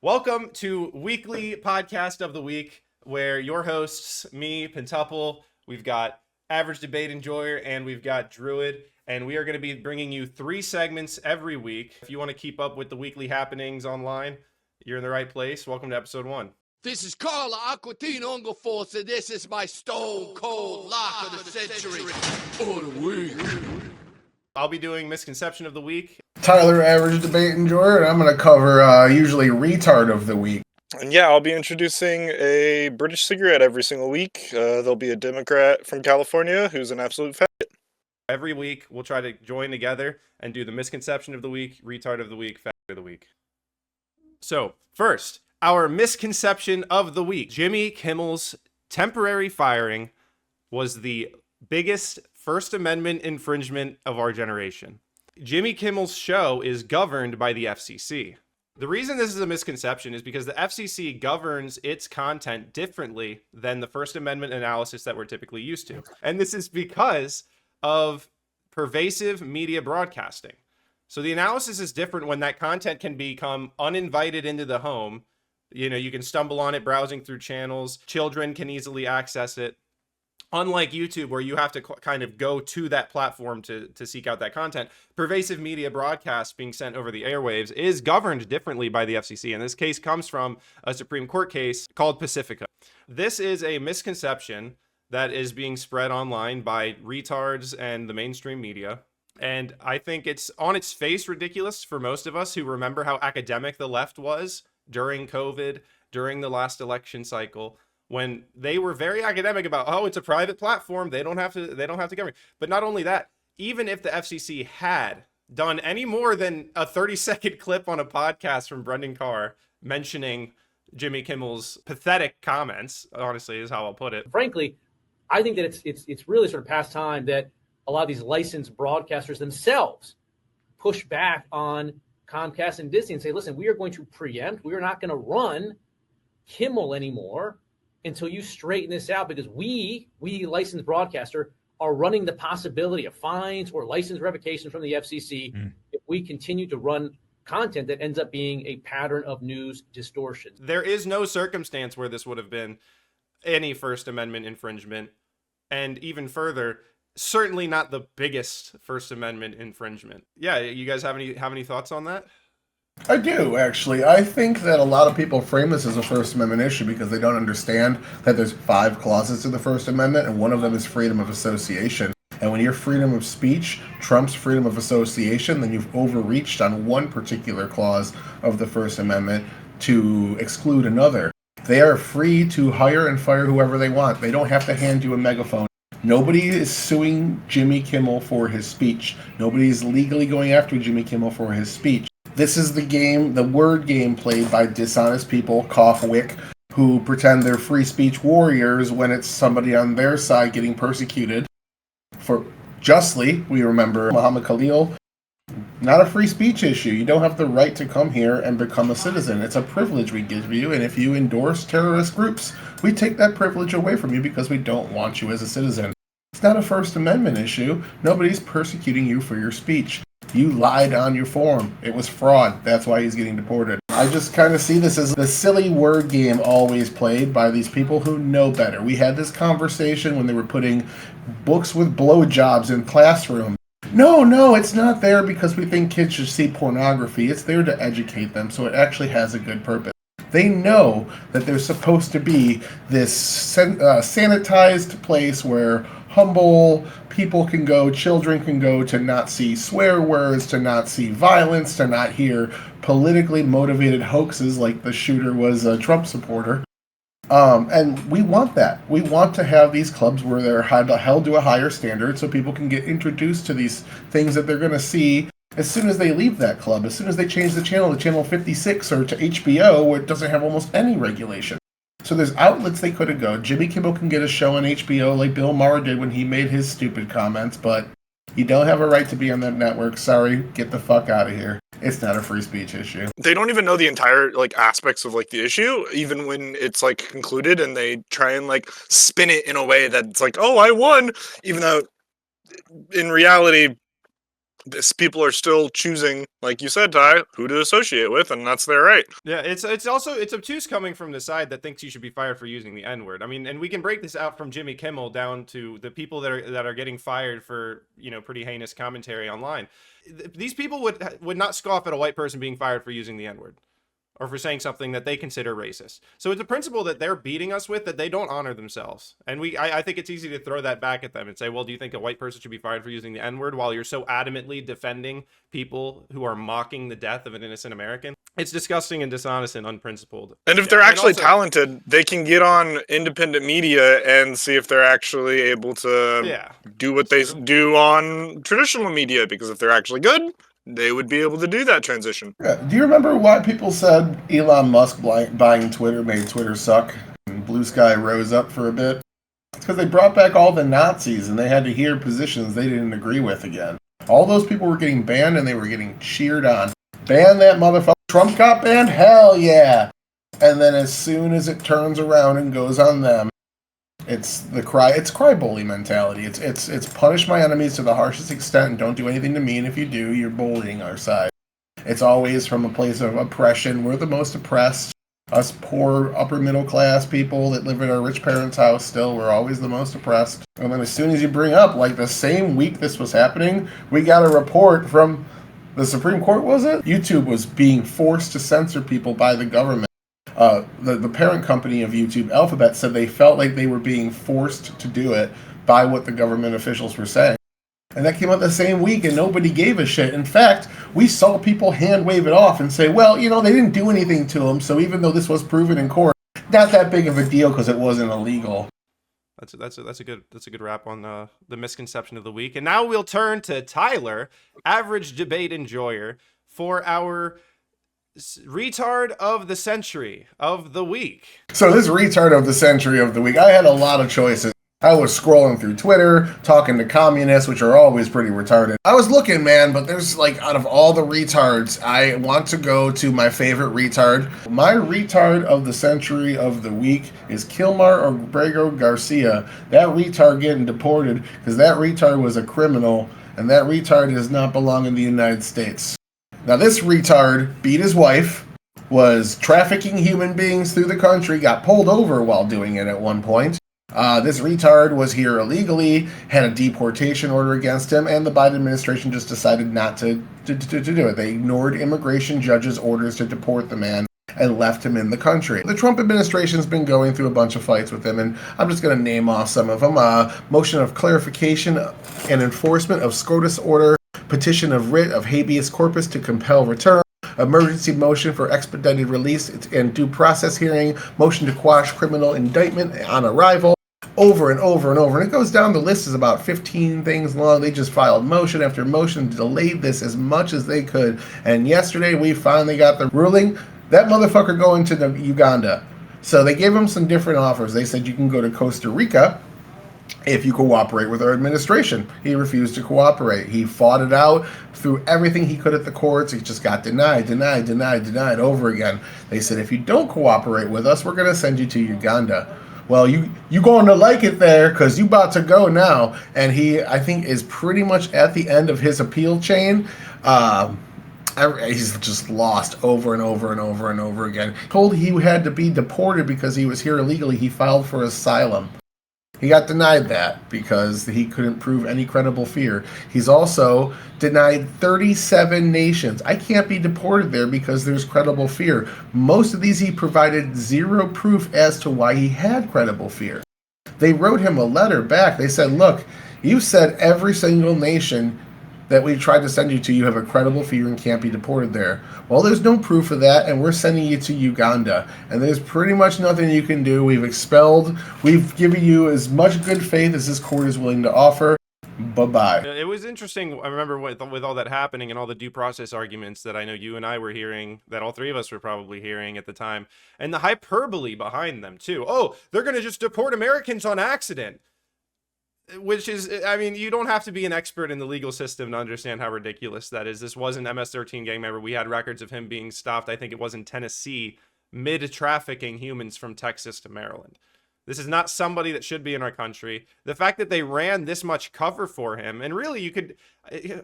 Welcome to weekly podcast of the week, where your hosts, me, Pentuple, we've got Average Debate Enjoyer, and we've got Druid, and we are going to be bringing you 3 segments every week. If you want to keep up with the weekly happenings online, you're in the right place. Welcome to episode 1. This is Carla Aquatine Ungerforce, and this is my stone cold lock of the century or the week. I'll be doing misconception of the week. Tyler, Average Debate Enjoyer, and I'm going to cover usually retard of the week. And yeah, I'll be introducing a British cigarette every single week. There'll be a Democrat from California who's an absolute faggot. Every week, we'll try to join together and do the misconception of the week, retard of the week, fact of the week. So, first, our misconception of the week. Jimmy Kimmel's temporary firing was the biggest First Amendment infringement of our generation. Jimmy Kimmel's show is governed by the FCC. The reason this is a misconception is because the FCC governs its content differently than the First Amendment analysis that we're typically used to. And this is because of pervasive media broadcasting. So the analysis is different when that content can become uninvited into the home. You know, you can stumble on it browsing through channels. Children can easily access it. Unlike YouTube, where you have to kind of go to that platform to seek out that content, pervasive media broadcast being sent over the airwaves is governed differently by the FCC. And this case comes from a Supreme Court case called Pacifica. This is a misconception that is being spread online by retards and the mainstream media. And I think it's on its face ridiculous for most of us who remember how academic the left was during COVID, during the last election cycle, when they were very academic about, oh, it's a private platform, they don't have to govern. But not only that, even if the FCC had done any more than a 30-second clip on a podcast from Brendan Carr mentioning Jimmy Kimmel's pathetic comments, honestly, is how I'll put it. Frankly, I think that it's really sort of past time that a lot of these licensed broadcasters themselves push back on Comcast and Disney and say, listen, we are going to preempt, we are not going to run Kimmel anymore until you straighten this out, because we licensed broadcaster are running the possibility of fines or license revocations from the FCC if we continue to run content that ends up being a pattern of news distortion. There is no circumstance where this would have been any First Amendment infringement, and even further, certainly not the biggest First Amendment infringement. Yeah, you guys have any thoughts on that? I do, actually. I think that a lot of people frame this as a First Amendment issue because they don't understand that there's 5 clauses to the First Amendment, and one of them is freedom of association. And when your freedom of speech trumps freedom of association, then you've overreached on one particular clause of the First Amendment to exclude another. They are free to hire and fire whoever they want. They don't have to hand you a megaphone. Nobody is suing Jimmy Kimmel for his speech. Nobody is legally going after Jimmy Kimmel for his speech. This is the game, the word game played by dishonest people, cough-wick, who pretend they're free speech warriors when it's somebody on their side getting persecuted. For justly, we remember Muhammad Khalil, not a free speech issue. You don't have the right to come here and become a citizen. It's a privilege we give you, and if you endorse terrorist groups, we take that privilege away from you because we don't want you as a citizen. It's not a First Amendment issue. Nobody's persecuting you for your speech. You lied on your form. It was fraud. That's why he's getting deported. I just kind of see this as the silly word game always played by these people who know better. We had this conversation when they were putting books with blowjobs in classrooms. No, it's not there because we think kids should see pornography. It's there to educate them, so it actually has a good purpose. They know that there's supposed to be this sanitized place where humble people can go, children can go to not see swear words, to not see violence, to not hear politically motivated hoaxes like the shooter was a Trump supporter. And we want that. We want to have these clubs where they're held to a higher standard so people can get introduced to these things that they're going to see as soon as they leave that club, as soon as they change the channel to channel 56 or to HBO, where it doesn't have almost any regulation. So there's outlets they could have go. Jimmy Kimmel can get a show on HBO like Bill Maher did when he made his stupid comments, but you don't have a right to be on that network. Sorry, get the fuck out of here. It's not a free speech issue. They don't even know the entire aspects of the issue, even when it's concluded, and they try and spin it in a way that's oh, I won, even though in reality people are still choosing, like you said, Ty, who to associate with, and that's their right. Yeah, it's also it's obtuse coming from the side that thinks you should be fired for using the N-word. I mean, and we can break this out from Jimmy Kimmel down to the people that are getting fired for, you know, pretty heinous commentary online. These people would not scoff at a white person being fired for using the N-word, or for saying something that they consider racist. So it's a principle that they're beating us with that they don't honor themselves. And I think it's easy to throw that back at them and say, well, do you think a white person should be fired for using the N-word while you're so adamantly defending people who are mocking the death of an innocent American? It's disgusting and dishonest and unprincipled. And if they're actually talented, they can get on independent media and see if they're actually able to do what they do on traditional media, because if they're actually good, they would be able to do that transition. Yeah. Do you remember why people said Elon Musk buying Twitter made Twitter suck and Blue Sky rose up for a bit? It's because they brought back all the Nazis and they had to hear positions they didn't agree with again. All those people were getting banned and they were getting cheered on. Ban that motherfucker. Trump got banned? Hell yeah! And then as soon as it turns around and goes on them, it's cry bully mentality. It's punish my enemies to the harshest extent and don't do anything to me, and if you do, you're bullying our side. It's always from a place of oppression. We're the most oppressed. Us poor upper middle class people that live in our rich parents' house still, we're always the most oppressed. And then as soon as you bring up, like the same week this was happening, we got a report from the Supreme Court, was it? YouTube was being forced to censor people by the government. The parent company of YouTube, Alphabet, said they felt like they were being forced to do it by what the government officials were saying. And that came out the same week, and nobody gave a shit. In fact, we saw people hand wave it off and say, well, you know, they didn't do anything to them, so even though this was proven in court, not that big of a deal because it wasn't illegal. That's a good wrap on the misconception of the week. And now we'll turn to Tyler, average debate enjoyer, for our retard of the century of the week. So this retard of the century of the week, I had a lot of choices. I was scrolling through Twitter, talking to communists, which are always pretty retarded. I was looking, man, but there's like, out of all the retards, I want to go to my favorite retard. My retard of the century of the week is Kilmar Obrego Garcia. That retard getting deported because that retard was a criminal, and that retard does not belong in the United States. Now this retard beat his wife, was trafficking human beings through the country, got pulled over while doing it at one point. This retard was here illegally, had a deportation order against him, and the Biden administration just decided not to do it. They ignored immigration judges' orders to deport the man and left him in the country. The Trump administration's been going through a bunch of fights with him, and I'm just going to name off some of them. Motion of clarification and enforcement of SCOTUS order, petition of writ of habeas corpus to compel return, emergency motion for expedited release and due process hearing, motion to quash criminal indictment on arrival, over and over and over. And it goes down, the list is about 15 things long. They just filed motion after motion, delayed this as much as they could. And yesterday we finally got the ruling. That motherfucker going to Uganda. So they gave him some different offers. They said you can go to Costa Rica if you cooperate with our administration. He refused to cooperate. He fought it out through everything he could at the courts. He just got denied over again. They said, if you don't cooperate with us, we're going to send you to Uganda. Well, you going to like it there because you about to go now. And he, I think, is pretty much at the end of his appeal chain. He's just lost over and over and over and over again. Told he had to be deported because he was here illegally. He filed for asylum. He got denied that because he couldn't prove any credible fear. He's also denied 37 nations. I can't be deported there because there's credible fear. Most of these he provided zero proof as to why he had credible fear. They wrote him a letter back. They said, look, you said every single nation that we tried to send you to, you have a credible fear and can't be deported there. Well, there's no proof of that, and we're sending you to Uganda. And there's pretty much nothing you can do. We've given you as much good faith as this court is willing to offer. Bye-bye. It was interesting. I remember with all that happening and all the due process arguments that I know you and I were hearing, that all three of us were probably hearing at the time, and the hyperbole behind them, too. Oh, they're going to just deport Americans on accident. Which is, I mean, you don't have to be an expert in the legal system to understand how ridiculous that is. This was an MS-13 gang member. We had records of him being stopped, I think it was in Tennessee, mid-trafficking humans from Texas to Maryland. This is not somebody that should be in our country. The fact that they ran this much cover for him, and really you could,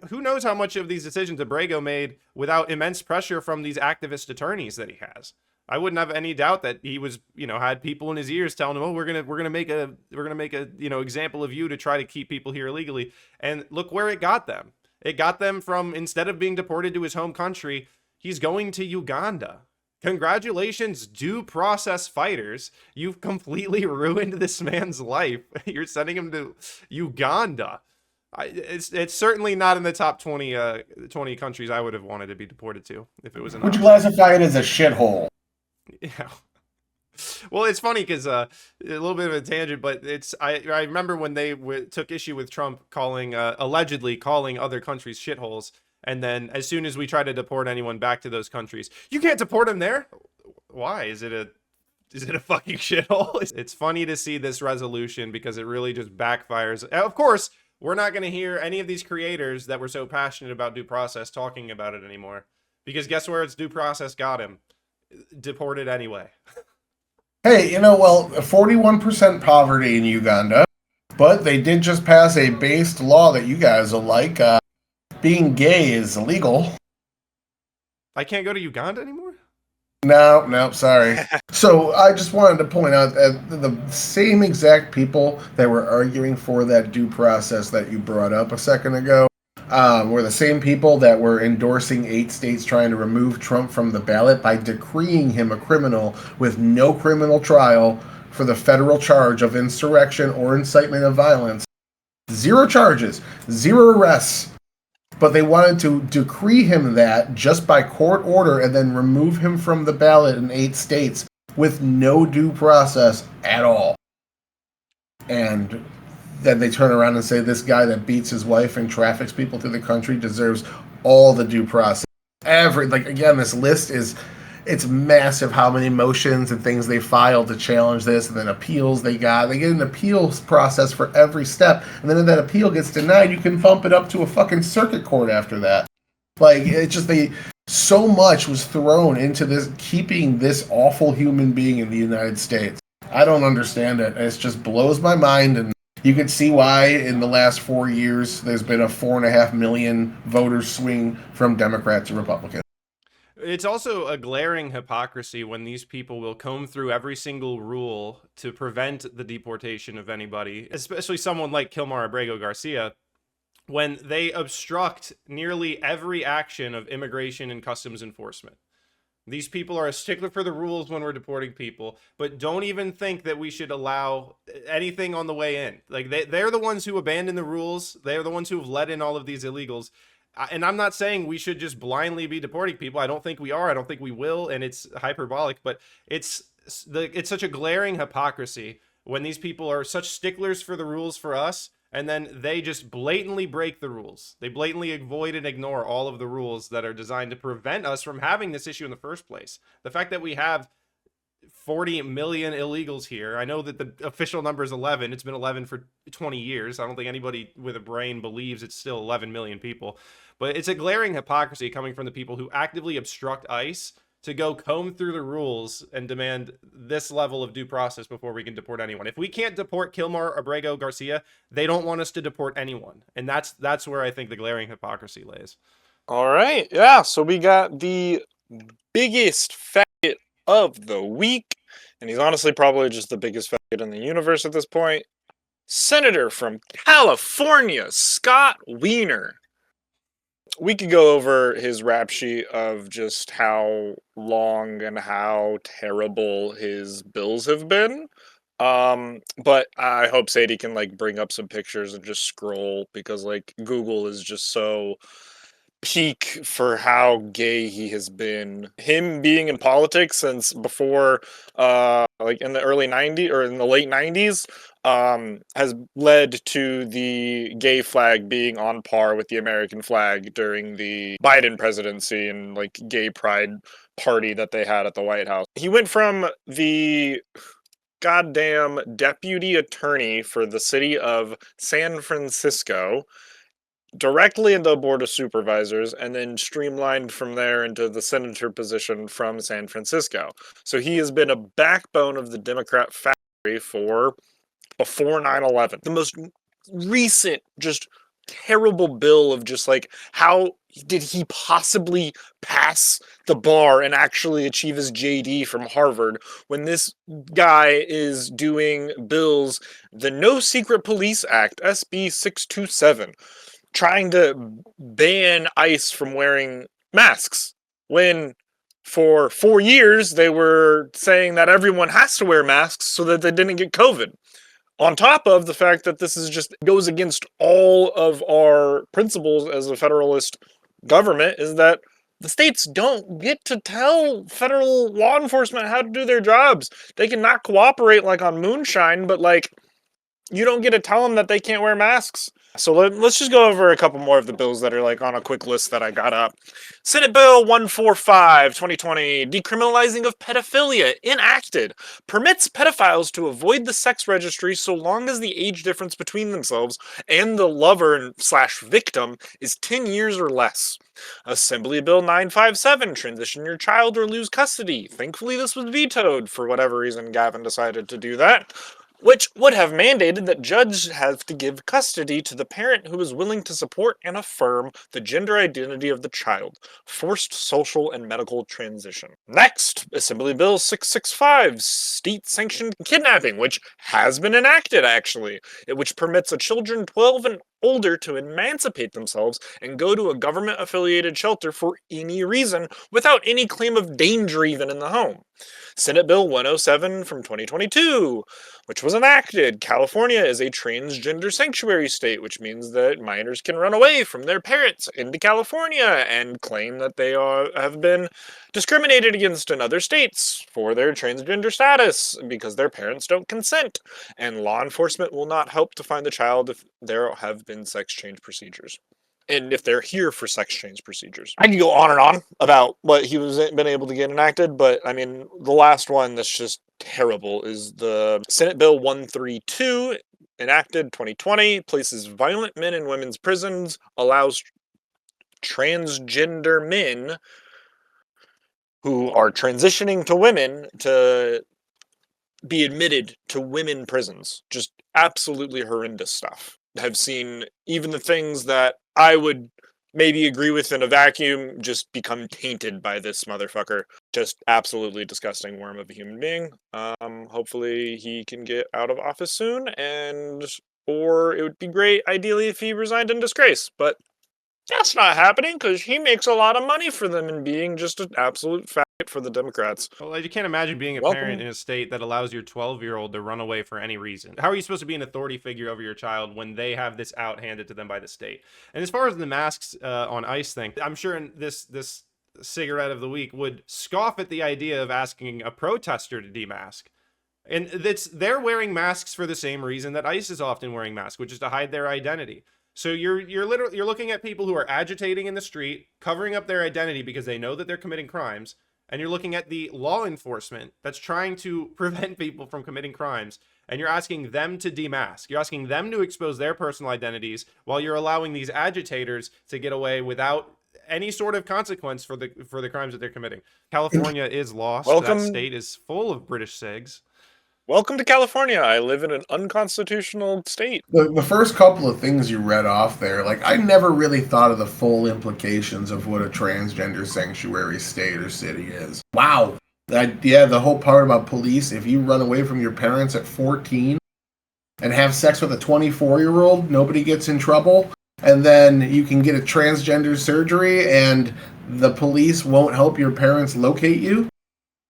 who knows how much of these decisions Abrego made without immense pressure from these activist attorneys that he has. I wouldn't have any doubt that he was, had people in his ears telling him, "Oh, we're gonna make a example of you to try to keep people here illegally." And look where it got them. It got them from, instead of being deported to his home country, he's going to Uganda. Congratulations, due process fighters. You've completely ruined this man's life. You're sending him to Uganda. It's certainly not in the top 20 countries I would have wanted to be deported to if it was an Would you classify it as a shithole? Yeah. Well, it's funny because a little bit of a tangent, but I remember when they took issue with Trump allegedly calling other countries shitholes. And then as soon as we try to deport anyone back to those countries, you can't deport them there. Why? Is it a fucking shithole? It's funny to see this resolution because it really just backfires. Of course, we're not going to hear any of these creators that were so passionate about due process talking about it anymore. Because guess where its due process got him? Deported anyway. Hey, 41% poverty in Uganda, but they did just pass a based law that you guys will like. Being gay is illegal. I can't go to Uganda anymore? No, sorry. So I just wanted to point out that the same exact people that were arguing for that due process that you brought up a second ago were the same people that were endorsing 8 states trying to remove Trump from the ballot by decreeing him a criminal with no criminal trial for the federal charge of insurrection or incitement of violence. 0 charges, 0 arrests. But they wanted to decree him that just by court order and then remove him from the ballot in 8 states with no due process at all. And then they turn around and say this guy that beats his wife and traffics people through the country deserves all the due process. Again, this list it's massive how many motions and things they filed to challenge this, and then appeals they get an appeals process for every step, and then if that appeal gets denied, you can bump it up to a fucking circuit court after that. So much was thrown into this, keeping this awful human being in the United States. I don't understand it. It just blows my mind, and you can see why in the last 4 years there's been a 4.5 million voter swing from Democrat to Republican. It's also a glaring hypocrisy when these people will comb through every single rule to prevent the deportation of anybody, especially someone like Kilmar Abrego Garcia, when they obstruct nearly every action of immigration and customs enforcement. These people are a stickler for the rules when we're deporting people, but don't even think that we should allow anything on the way in. They're the ones who abandon the rules. They're the ones who have let in all of these illegals. And I'm not saying we should just blindly be deporting people. I don't think we are. I don't think we will. And it's hyperbolic, but it's such a glaring hypocrisy when these people are such sticklers for the rules for us, and then they just blatantly break the rules. They blatantly avoid and ignore all of the rules that are designed to prevent us from having this issue in the first place. The fact that we have 40 million illegals here. I know that the official number is 11. It's been 11 for 20 years. I don't think anybody with a brain believes it's still 11 million people. But it's a glaring hypocrisy coming from the people who actively obstruct ICE to go comb through the rules and demand this level of due process before we can deport anyone. If we can't deport Kilmar Abrego Garcia, they don't want us to deport anyone. And that's where I think the glaring hypocrisy lays. All right. Yeah. So we got the biggest faggot of the week. And he's honestly probably just the biggest faggot in the universe at this point. Senator from California, Scott Wiener. We could go over his rap sheet of just how long and how terrible his bills have been. But I hope Sadie can bring up some pictures and just scroll, because Google is just so peak for how gay he has been. Him being in politics since before in the early 90s or in the late 90s has led to the gay flag being on par with the American flag during the Biden presidency and gay pride party that they had at the White House. He went from the goddamn deputy attorney for the city of San Francisco directly into the Board of Supervisors, and then streamlined from there into the senator position from San Francisco. So he has been a backbone of the Democrat for before 9/11. The most recent, just terrible bill of just like, how did he possibly pass the bar and actually achieve his JD from Harvard when this guy is doing bills, the No Secret Police Act, SB 627, trying to ban ICE from wearing masks, when for 4 years they were saying that everyone has to wear masks so that they didn't get COVID. On top of the fact that this is just goes against all of our principles as a federalist government, is that the states don't get to tell federal law enforcement how to do their jobs. They can not cooperate like on moonshine, but like, you don't get to tell them that they can't wear masks. So let's just go over a couple more of the bills that are like on a quick list that I got up. Senate Bill 145, 2020, decriminalizing of pedophilia, enacted, permits pedophiles to avoid the sex registry so long as the age difference between themselves and the lover / victim is 10 years or less. Assembly Bill 957, transition your child or lose custody. Thankfully, this was vetoed. For whatever reason, Gavin decided to do that, which would have mandated that judges have to give custody to the parent who is willing to support and affirm the gender identity of the child. Forced social and medical transition. Next, Assembly Bill 665, state-sanctioned kidnapping, which has been enacted, actually, which permits a children 12 and older to emancipate themselves and go to a government-affiliated shelter for any reason without any claim of danger even in the home. Senate Bill 107 from 2022, which was enacted. California is a transgender sanctuary state, which means that minors can run away from their parents into California and claim that they have been discriminated against in other states for their transgender status because their parents don't consent. And law enforcement will not help to find the child if there have been sex change procedures. And if they're here for sex change procedures. I can go on and on about what he was been able to get enacted, but I mean, the last one that's just terrible is the Senate Bill 132, enacted 2020, places violent men in women's prisons, allows transgender men who are transitioning to women to be admitted to women prisons. Just absolutely horrendous stuff. I've seen even the things that I would maybe agree with in a vacuum just become tainted by this motherfucker. Just absolutely disgusting worm of a human being. Hopefully he can get out of office soon, or it would be great, ideally, if he resigned in disgrace. But that's not happening because he makes a lot of money for them and being just an absolute faggot for the Democrats. Well, you can't imagine being a parent in a state that allows your 12-year-old to run away for any reason. How are you supposed to be an authority figure over your child when they have this out handed to them by the state? And as far as the masks on ICE thing, I'm sure in this cigarette of the week would scoff at the idea of asking a protester to demask. And they're wearing masks for the same reason that ICE is often wearing masks, which is to hide their identity. So you're looking at people who are agitating in the street, covering up their identity because they know that they're committing crimes, and you're looking at the law enforcement that's trying to prevent people from committing crimes, and you're asking them to demask. You're asking them to expose their personal identities while you're allowing these agitators to get away without any sort of consequence for the crimes that they're committing. California is lost. That state is full of British cigs. Welcome to California. I live in an unconstitutional state. The first couple of things you read off there, like, I never really thought of the full implications of what a transgender sanctuary state or city is. Wow. The whole part about police, if you run away from your parents at 14 and have sex with a 24-year-old, nobody gets in trouble. And then you can get a transgender surgery and the police won't help your parents locate you.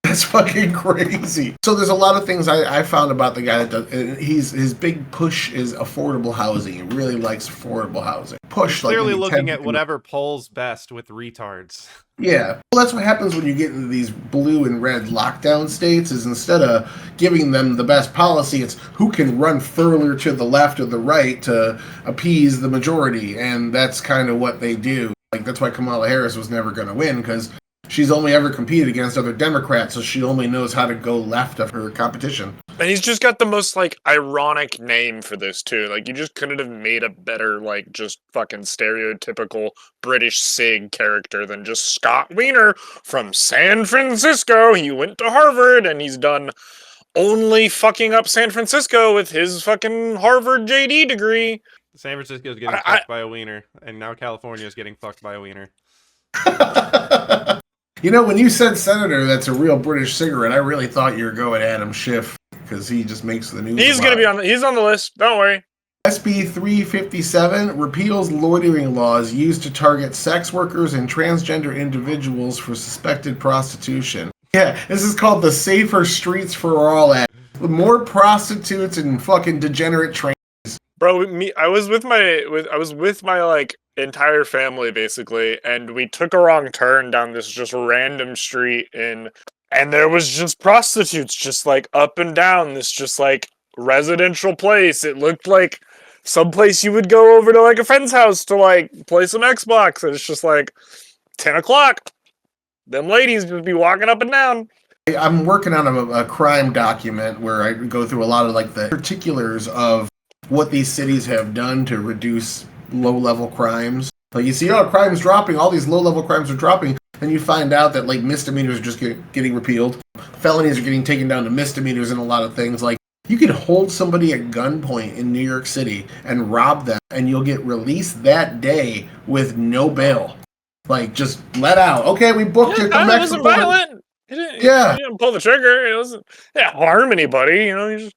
That's fucking crazy. So there's a lot of things I found about the guy that does. His big push is affordable housing. He really likes affordable housing. Push, like, clearly looking at whatever polls best with retards. Yeah, well, that's what happens when you get into these blue and red lockdown states. Is instead of giving them the best policy, it's who can run further to the left or the right to appease the majority, and that's kind of what they do. Like, that's why Kamala Harris was never going to win, because she's only ever competed against other Democrats, so she only knows how to go left of her competition. And he's just got the most, like, ironic name for this, too. Like, you just couldn't have made a better, like, just fucking stereotypical British SIG character than just Scott Wiener from San Francisco. He went to Harvard, and he's done only fucking up San Francisco with his fucking Harvard JD degree. San Francisco is getting fucked by a wiener, and now California is getting fucked by a wiener. You know, when you said senator, that's a real British cigarette. I really thought you were going Adam Schiff because he just makes the news. He's gonna be on. He's on the list. Don't worry. SB 357 repeals loitering laws used to target sex workers and transgender individuals for suspected prostitution. Yeah, this is called the Safer Streets for All Act. More prostitutes and fucking degenerate trains. Bro, I was with my like entire family basically, and we took a wrong turn down this just random street and there was just prostitutes just like up and down this just like residential place. It looked like some place you would go over to like a friend's house to like play some Xbox, and it's just like 10 o'clock. Them ladies would be walking up and down. I'm working on a crime document where I go through a lot of like the particulars of what these cities have done to reduce low-level crimes. Like you see, crime's dropping, all these low-level crimes are dropping, and you find out that like misdemeanors are just getting repealed. Felonies are getting taken down to misdemeanors and a lot of things. Like you could hold somebody at gunpoint in New York City and rob them, and you'll get released that day with no bail. Like, just let out. Okay, we booked you. Come back. It wasn't violent. He didn't pull the trigger. It wasn't harm anybody. You know,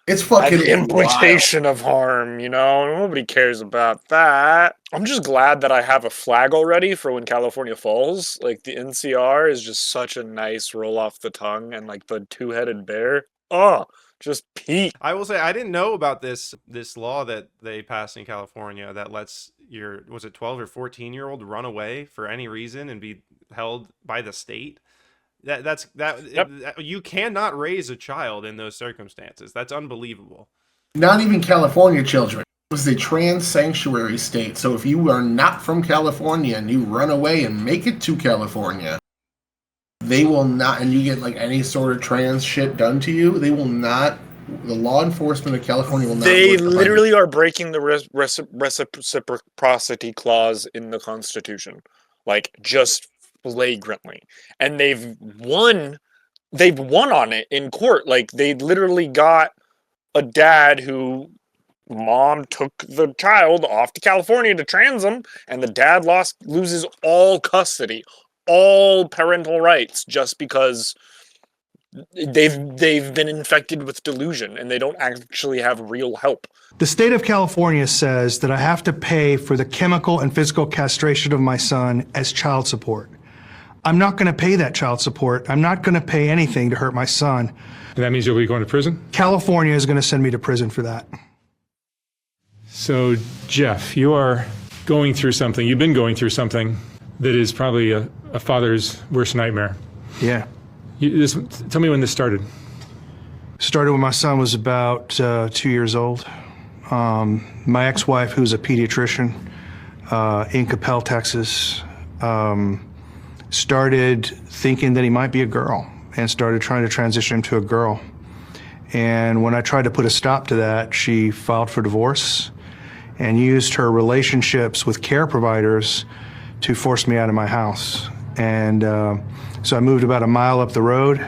it's fucking the implication of harm. You know, nobody cares about that. I'm just glad that I have a flag already for when California falls. Like the NCR is just such a nice roll off the tongue, and like the two-headed bear. Oh. Just peak. I will say I didn't know about this law that they passed in California that lets your 12 or 14-year-old run away for any reason and be held by the state. You cannot raise a child in those circumstances. That's unbelievable. Not even California children. It was a trans sanctuary state. So if you are not from California and you run away and make it to California, they will not, and you get like any sort of trans shit done to you, they will not, the law enforcement of California will not. They literally are breaking the reciprocity clause in the Constitution, like just flagrantly. And they've won on it in court. Like they literally got a dad who mom took the child off to California to trans him, and the dad loses all custody, all parental rights, just because they've been infected with delusion and they don't actually have real help. The state of California says that I have to pay for the chemical and physical castration of my son as child support. I'm not going to pay that child support. I'm not going to pay anything to hurt my son. And that means you'll be going to prison? California is going to send me to prison for that. So, Jeff, you are going through something. You've been going through something that is probably a father's worst nightmare. Yeah. Tell me when this started. Started when my son was about 2 years old. My ex-wife, who's a pediatrician in Capel, Texas, started thinking that he might be a girl and started trying to transition him to a girl. And when I tried to put a stop to that, she filed for divorce and used her relationships with care providers to force me out of my house. And so I moved about a mile up the road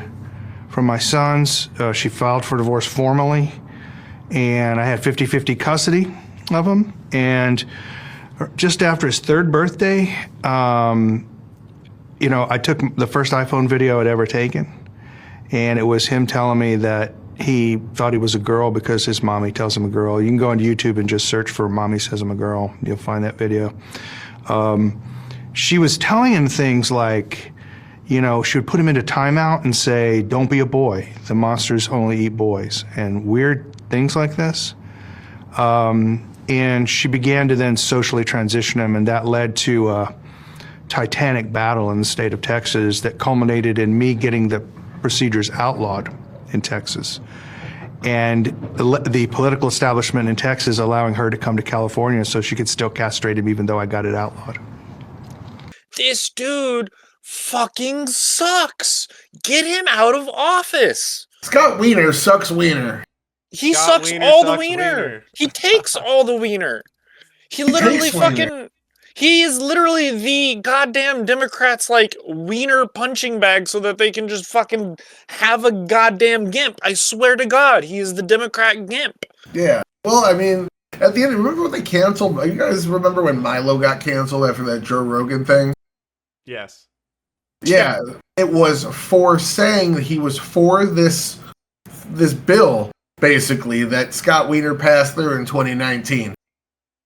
from my sons. She filed for divorce formally, and I had 50-50 custody of him. And just after his third birthday, you know, I took the first iPhone video I'd ever taken, and it was him telling me that he thought he was a girl because his mommy tells him a girl. You can go on YouTube and just search for "Mommy Says I'm a Girl." You'll find that video. She was telling him things like, you know, she would put him into timeout and say, "Don't be a boy. The monsters only eat boys," and weird things like this. And she began to then socially transition him, and that led to a titanic battle in the state of Texas that culminated in me getting the procedures outlawed in Texas. And the political establishment in Texas allowing her to come to California so she could still castrate him even though I got it outlawed. This dude fucking sucks. Get him out of office. Scott Wiener sucks wiener. He Scott sucks Wiener all the sucks wiener. wiener. He takes all the wiener. He literally takes fucking wiener. He is literally the goddamn Democrats' like wiener punching bag so that they can just fucking have a goddamn gimp. I swear to God, he is the Democrat gimp. Yeah. Well, I mean, at the end, remember when they canceled? You guys remember when Milo got canceled after that Joe Rogan thing? Yes. Yeah, it was for saying that he was for this bill, basically, that Scott Wiener passed through in 2019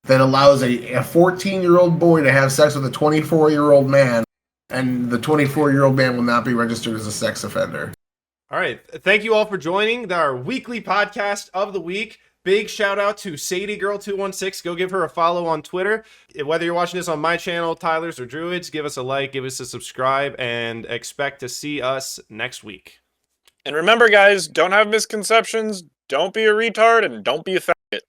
that allows a 14-year-old boy to have sex with a 24-year-old man, and the 24-year-old man will not be registered as a sex offender. All right. Thank you all for joining our weekly podcast of the week. Big shout out to Sadie Girl 216. Go give her a follow on Twitter. Whether you're watching this on my channel, Tyler's, or Druid's, give us a like, give us a subscribe, and expect to see us next week. And remember, guys, don't have misconceptions, don't be a retard, and don't be a faggot.